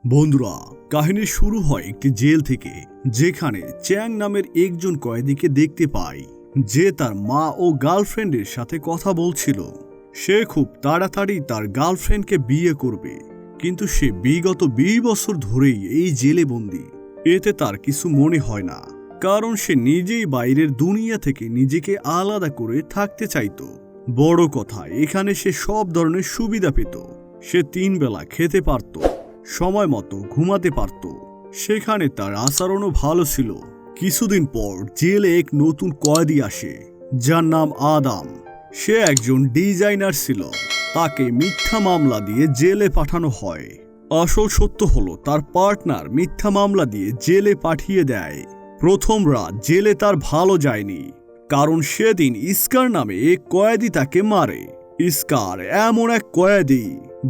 বন্ধুরা, কাহিনী শুরু হয় একটি জেল থেকে, যেখানে চ্যাং নামের একজন কয়েদিকে দেখতে পায় যে তার মা ও গার্লফ্রেন্ডের সাথে কথা বলছিল। সে খুব তাড়াতাড়ি তার গার্লফ্রেন্ডকে বিয়ে করবে, কিন্তু সে বিগত 20 বছর ধরেই এই জেলে বন্দী। এতে তার কিছু মনে হয় না, কারণ সে নিজেই বাইরের দুনিয়া থেকে নিজেকে আলাদা করে থাকতে চাইতো। বড় কথা, এখানে সে সব ধরনের সুবিধা পেত। সে 3 বেলা খেতে পারত, সময় মতো ঘুমাতে পারত। সেখানে তার আচরণও ভালো ছিল। কিছুদিন পর জেলে এক নতুন কয়েদি আসে, যার নাম আদাম। সে একজন ডিজাইনার ছিল। তাকে মিথ্যা মামলা দিয়ে জেলে পাঠানো হয়। আসল সত্য হলো, তার পার্টনার মিথ্যা মামলা দিয়ে জেলে পাঠিয়ে দেয়। প্রথম রাত জেলে তার ভালো যায়নি, কারণ সেদিন ইস্কার নামে এক কয়েদি তাকে মারে। ইস্কার এমন এক কয়েদি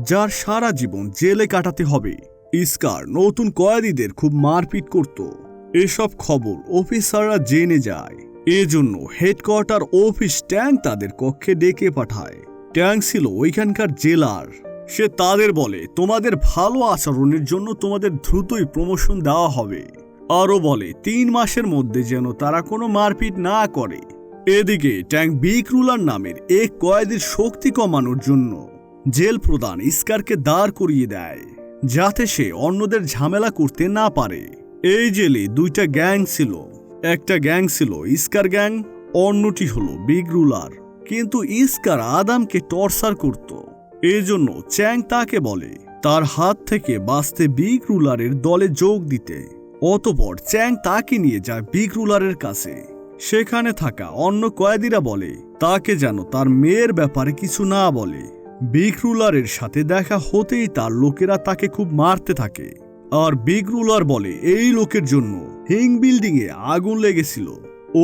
যার সারা জীবন জেলে কাটাতে হবে। ইস্কার নতুন কয়েদিদের খুব মারপিট করত। এসব খবর অফিসাররা জেনে যায়। এজন্য হেডকোয়ার্টার অফিস ট্যাং তাদের কক্ষে ডেকে পাঠায়। ট্যাং ছিল ওইখানকার জেলার। সে তাদের বলে, তোমাদের ভালো আচরণের জন্য তোমাদের দ্রুতই প্রমোশন দেওয়া হবে। আরও বলে 3 মাসের মধ্যে যেন তারা কোনো মারপিট না করে। এদিকে ট্যাং বিগ রুলার নামের এক কয়েদির শক্তি কমানোর জন্য জেল প্রধান ইস্কারকে দাঁড় করিয়ে দেয়, যাতে সে অন্যদের ঝামেলা করতে না পারে। এই জেলে 2টা গ্যাং ছিল। একটা গ্যাং ছিল ইস্কার গ্যাং, অন্যটি হলো বিগ রুলার। কিন্তু ইস্কার আদামকে টর্চার করত। এজন্য চ্যাং তাকে বলে তার হাত থেকে বাঁচতে বিগ রুলারের দলে যোগ দিতে। অতঃপর চ্যাং তাকে নিয়ে যায় বিগ রুলারের কাছে। সেখানে থাকা অন্য কয়েদিরা বলে তাকে যেন তার মেয়ের ব্যাপারে কিছু না বলে। বিগ রুলারের সাথে দেখা হতেই তার লোকেরা তাকে খুব মারতে থাকে। আর বিগ রুলার বলে এই লোকের জন্য হিং বিল্ডিং এ আগুন লেগেছিল।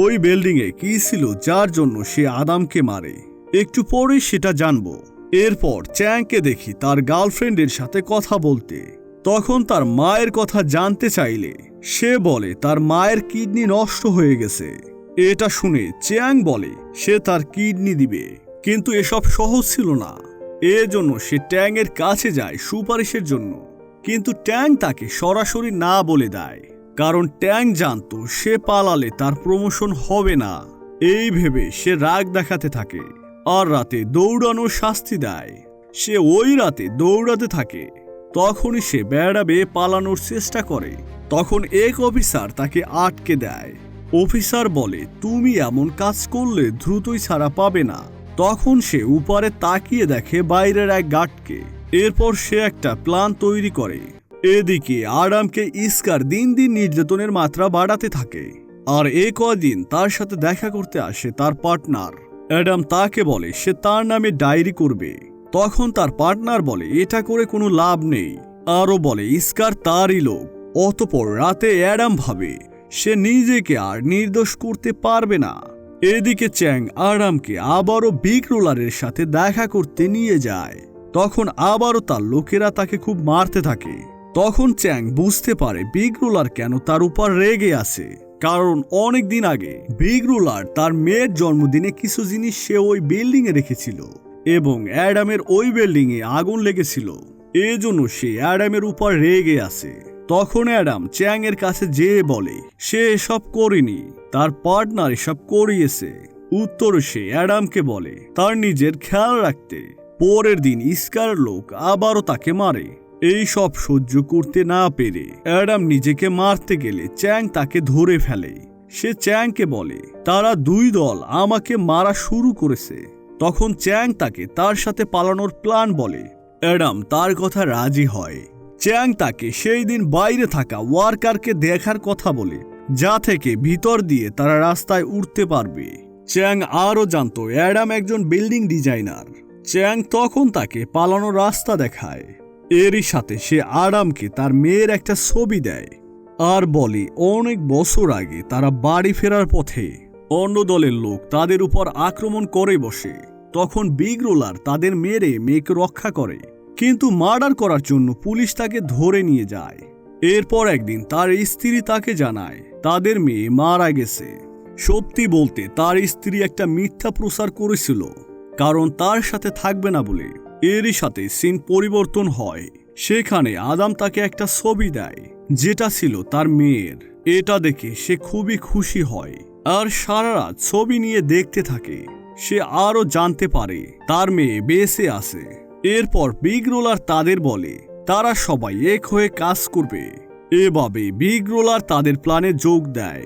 ওই বিল্ডিং এ কি ছিল যার জন্য সে আদামকে মারে, একটু পরেই সেটা জানবো। এরপর চ্যাংকে দেখি তার গার্লফ্রেন্ডের সাথে কথা বলতে। তখন তার মায়ের কথা জানতে চাইলে সে বলে তার মায়ের কিডনি নষ্ট হয়ে গেছে। এটা শুনে চ্যাং বলে সে তার কিডনি দিবে, কিন্তু এসব সহজ ছিল না। এজন্য সে ট্যাং এর কাছে যায় সুপারিশের জন্য। কিন্তু ট্যাং তাকে সরাসরি না বলে দেয়, কারণ ট্যাং জানতো সে পালালে তার প্রমোশন হবে না। এই ভেবে সে রাগ দেখাতে থাকে আর রাতে দৌড়ানোর শাস্তি দেয়। সে ওই রাতে দৌড়াতে থাকে। তখনই সে বেড়া বেয়ে পালানোর চেষ্টা করে। তখন এক অফিসার তাকে আটকে দেয়। অফিসার বলে তুমি এমন কাজ করলে দ্রুতই ছাড়া পাবে না। তখন সে উপরে তাকিয়ে দেখে বাইরের এক গার্ডকে। এরপর সে একটা প্ল্যান তৈরি করে। এদিকে আদামকে ইস্কার দিন দিন নির্যাতনের মাত্রা বাড়াতে থাকে। আর কদিন তার সাথে দেখা করতে আসে তার পার্টনার অ্যাডাম। তাকে বলে সে তার নামে ডায়েরি করবে। তখন তার পার্টনার বলে এটা করে কোনো লাভ নেই। আরও বলে ইস্কার তারই লোক। অতঃপর রাতে অ্যাডাম ভাবে সে নিজেকে আর নির্দোষ করতে পারবে না। এদিকে চ্যাং আদামকে আবারও বিগ রোলারের সাথে দেখা করতে নিয়ে যায়। তখন আবারও তার লোকেরা তাকে খুব মারতে থাকে। তখন চ্যাং বুঝতে পারে বিগ রোলার কেন তার উপর রেগে আছে, কারণ অনেক দিন আগে বিগ রোলার তার মেয়ের জন্মদিনে কিছু জিনিস সে ওই বিল্ডিং এ রেখেছিল এবং অ্যাডামের ওই বিল্ডিং এ আগুন লেগেছিল। এজন্য সে অ্যাডামের উপর রেগে আছে। তখন অ্যাডাম চ্যাং এর কাছে যেয়ে বলে সে এসব করেনি, তার পার্টনার এসব করিয়েছে। উত্তরে সে অ্যাডামকে বলে তার নিজের খেয়াল রাখতে। পরের দিন ইস্কার লোক আবারও তাকে মারে। এই সব সহ্য করতে না পেরে অ্যাডাম নিজেকে মারতে গেলে চ্যাং তাকে ধরে ফেলে। সে চ্যাংকে বলে তারা 2 দল আমাকে মারা শুরু করেছে। তখন চ্যাং তাকে তার সাথে পালানোর প্ল্যান বলে। অ্যাডাম তার কথা রাজি হয়। চ্যাং তাকে সেই দিন বাইরে থাকা ওয়ার্কারকে দেখার কথা বলে, যা থেকে ভিতর দিয়ে তারা রাস্তায় উঠতে পারবে। চ্যাং আরও জানতো অ্যাডাম একজন বিল্ডিং ডিজাইনার। চ্যাং তখন তাকে পালানোর রাস্তা দেখায়। এরই সাথে সে আদামকে তার মেয়ের একটা ছবি দেয় আর বলে অনেক বছর আগে তারা বাড়ি ফেরার পথে অন্য দলের লোক তাদের উপর আক্রমণ করে বসে। তখন বিগ রোলার তাদের মেরে মেয়েকে রক্ষা করে, কিন্তু মার্ডার করার জন্য পুলিশ তাকে ধরে নিয়ে যায়। এরপর একদিন তার স্ত্রী তাকে জানায় তাদের মেয়ে মারা গেছে। সত্যি বলতে তার স্ত্রী একটা মিথ্যা প্রচার করেছিল, কারণ তার সাথে থাকবে না বলে। এরই সাথে সিন পরিবর্তন হয়। সেখানে আদাম তাকে একটা ছবি দেয়, যেটা ছিল তার মেয়ের। এটা দেখে সে খুবই খুশি হয় আর সারা রাত ছবি নিয়ে দেখতে থাকে। সে আরো জানতে পারে তার মেয়ে বেঁচে আছে। এরপর বিগ রোলার তাদের বলে তারা সবাই এক হয়ে কাজ করবে। এভাবে বিগ রোলার তাদের প্ল্যানে যোগ দেয়।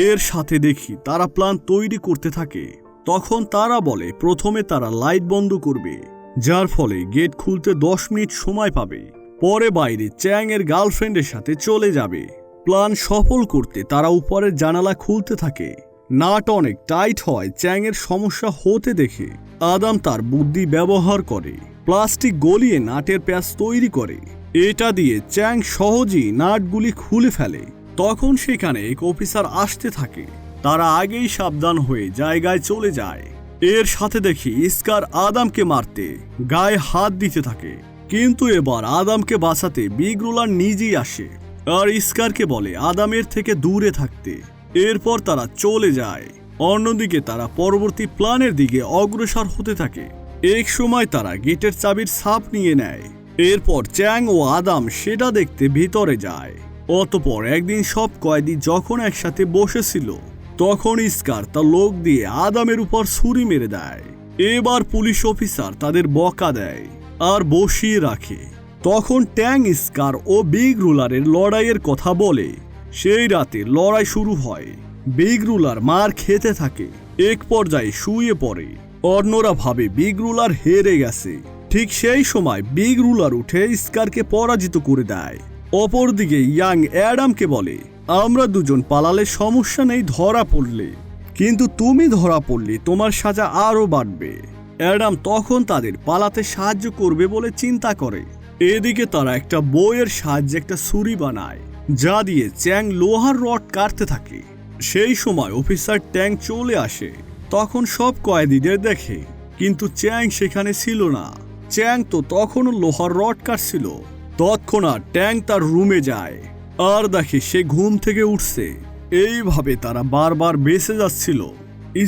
এর সাথে দেখি তারা প্ল্যান তৈরি করতে থাকে। তখন তারা বলে প্রথমে তারা লাইট বন্ধ করবে, যার ফলে গেট খুলতে 10 মিনিট সময় পাবে। পরে বাইরে চ্যাং এর গার্লফ্রেন্ডের সাথে চলে যাবে। প্ল্যান সফল করতে তারা উপরের জানালা খুলতে থাকে। নাট অনেক টাইট হয় চ্যাং এর সমস্যা হতে দেখে আদাম তার বুদ্ধি ব্যবহার করে প্লাস্টিক গলিয়ে নাটের প্যাচ তৈরি করে। এটা দিয়ে চ্যাং সহজেই নাটগুলি খুলে ফেলে। তখন সেখানে এক অফিসার আসতে থাকে। তারা আগেই সাবধান হয়ে জায়গায় চলে যায়। এর সাথে দেখি স্কার আদামকে মারতে গায়ে হাত দিতে থাকে, কিন্তু এবার আদামকে বাঁচাতে বিগ রোলার নিজেই আসে আর স্কারকে বলে আদামের থেকে দূরে থাকতে। এরপর তারা চলে যায়। অন্যদিকে তারা পরবর্তী প্ল্যানের দিকে অগ্রসর হতে থাকে। এক সময় তারা গেটের চাবির ছাপ নিয়ে নেয়। এরপর চ্যাং ও আদাম সেটা দেখতে ভিতরে যায়। অতঃপর একদিন সব কয়েদি যখন একসাথে বসেছিল, তখন স্কার তার লোক দিয়ে আদামের উপর ছুরি মেরে দেয়। এবার পুলিশ অফিসার তাদের বকা দেয় আর বসিয়ে রাখে। তখন ট্যাং স্কার ও বিগ রুলারের লড়াইয়ের কথা বলে। সেই রাতে লড়াই শুরু হয়। বিগ রুলার মার খেতে থাকে, এক পর্যায়ে শুয়ে পড়ে। অন্যরা ভাবে বিগ রুলার হেরে গেছে। ঠিক সেই সময় বিগ রুলার উঠে স্কারকে পরাজিত করে দেয়। অপরদিকে ইয়াং অ্যাডামকে বলে আমরা দুজন পালালে সমস্যা নেই ধরা পড়লে, কিন্তু তুমি ধরা পড়লে তোমার সাজা আরো বাড়বে। অ্যাডাম তখন তাদের পালাতে সাহায্য করবে বলে চিন্তা করে। এদিকে তারা একটা বইয়ের সাহায্যে একটা ছুরি বানায়, যা দিয়ে চ্যাং লোহার রড কাটতে থাকে। সেই সময় অফিসার ট্যাং চলে আসে। তখন সব কয়েদিদের দেখে, কিন্তু চ্যাং সেখানে ছিল না। চ্যাং তো তখনও লোহার রড কাটছিল। তৎক্ষণাৎ ট্যাং তার রুমে যায় আর দেখে সে ঘুম থেকে উঠছে। এইভাবে তারা বারবার বেঁচে যাচ্ছিল।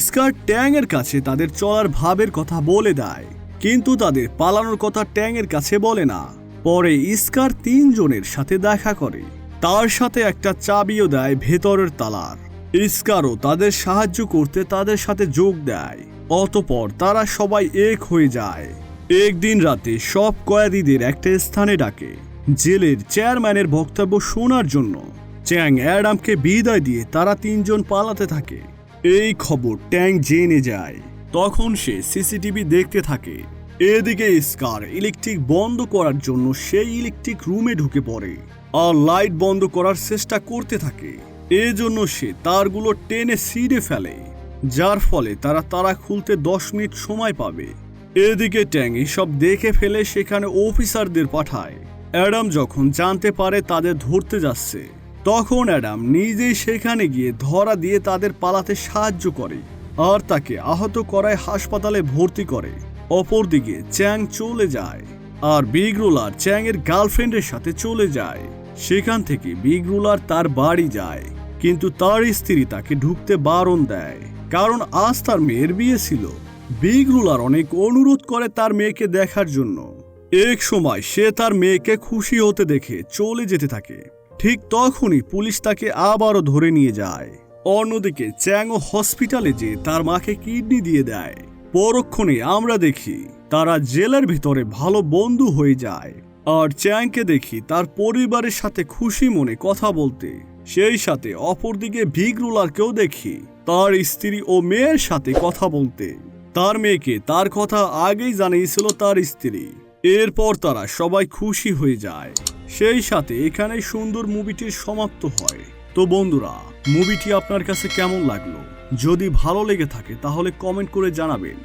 স্কার ট্যাং এর কাছে তাদের চলার ভাবের কথা বলে দেয়, কিন্তু তাদের পালানোর কথা ট্যাং এর কাছে বলে না। পরে স্কার 3 জনের সাথে দেখা করে, তার সাথে একটা চাবিও দেয় ভেতরের তালার। স্কারও তাদের সাহায্য করতে তাদের সাথে যোগ দেয়। অতঃপর তারা সবাই এক হয়ে যায়। একদিন রাতে সব কয়েদিদের একটা স্থানে ডাকে, জেলের চেয়ারম্যানের বক্তব্য শোনার জন্য। চ্যাং অ্যাডামকে বিদায় দিয়ে তারা 3 জন পালাতে থাকে। এই খবর ট্যাং জেনে যায়। তখন সে সিসিটিভি দেখতে থাকে। এদিকে স্কার ইলেকট্রিক বন্ধ করার জন্য সেই ইলেকট্রিক রুমে ঢুকে পড়ে আর লাইট বন্ধ করার চেষ্টা করতে থাকে। এজন্য সে তারগুলো টেনে ছিঁড়ে ফেলে, যার ফলে তারা খুলতে 10 মিনিট সময় পাবে। এদিকে ট্যাং এসব দেখে ফেলে সেখানে অফিসারদের পাঠায়। অ্যাডাম যখন জানতে পারে তাদের ধরতে যাচ্ছে, তখন অ্যাডাম নিজেই সেখানে গিয়ে ধরা দিয়ে তাদের পালাতে সাহায্য করে আর তাকে আহত করায় হাসপাতালে ভর্তি করে। অপরদিকে চ্যাং চলে যায় আর বিগ রুলার চ্যাং এর গার্লফ্রেন্ডের সাথে চলে যায়। সেখান থেকে বিগ রুলার তার বাড়ি যায়, কিন্তু তার স্ত্রী তাকে ঢুকতে বারণ দেয়, কারণ আজ তার মেয়ের বিয়ে ছিল। বিগ রুলার অনেক অনুরোধ করে তার মেয়েকে দেখার জন্য। এক সময় সে তার মেয়েকে খুশি হতে দেখে চলে যেতে থাকে। ঠিক তখনই পুলিশ তাকে আবারও ধরে নিয়ে যায়। অন্যদিকে চ্যাংও হসপিটালে যে তার মাকে কিডনি দিয়ে দেয়। পরক্ষণে আমরা দেখি তারা জেলের ভিতরে ভালো বন্ধু হয়ে যায় আর চ্যাংকে দেখি তার পরিবারের সাথে খুশি মনে কথা বলতে। সেই সাথে অপরদিকে বিগ রুলারকেও দেখি তার স্ত্রী ও মেয়ের সাথে কথা বলতে। তার মেয়েকে তার কথা আগেই জানিয়েছিল তার স্ত্রী। এরপর তারা সবাই খুশি হয়ে যায়। সেই সাথে এখানে সুন্দর মুভিটির সমাপ্ত হয়। তো বন্ধুরা, মুভিটি আপনার কাছে কেমন লাগলো? যদি ভালো লেগে থাকে তাহলে কমেন্ট করে জানাবেন।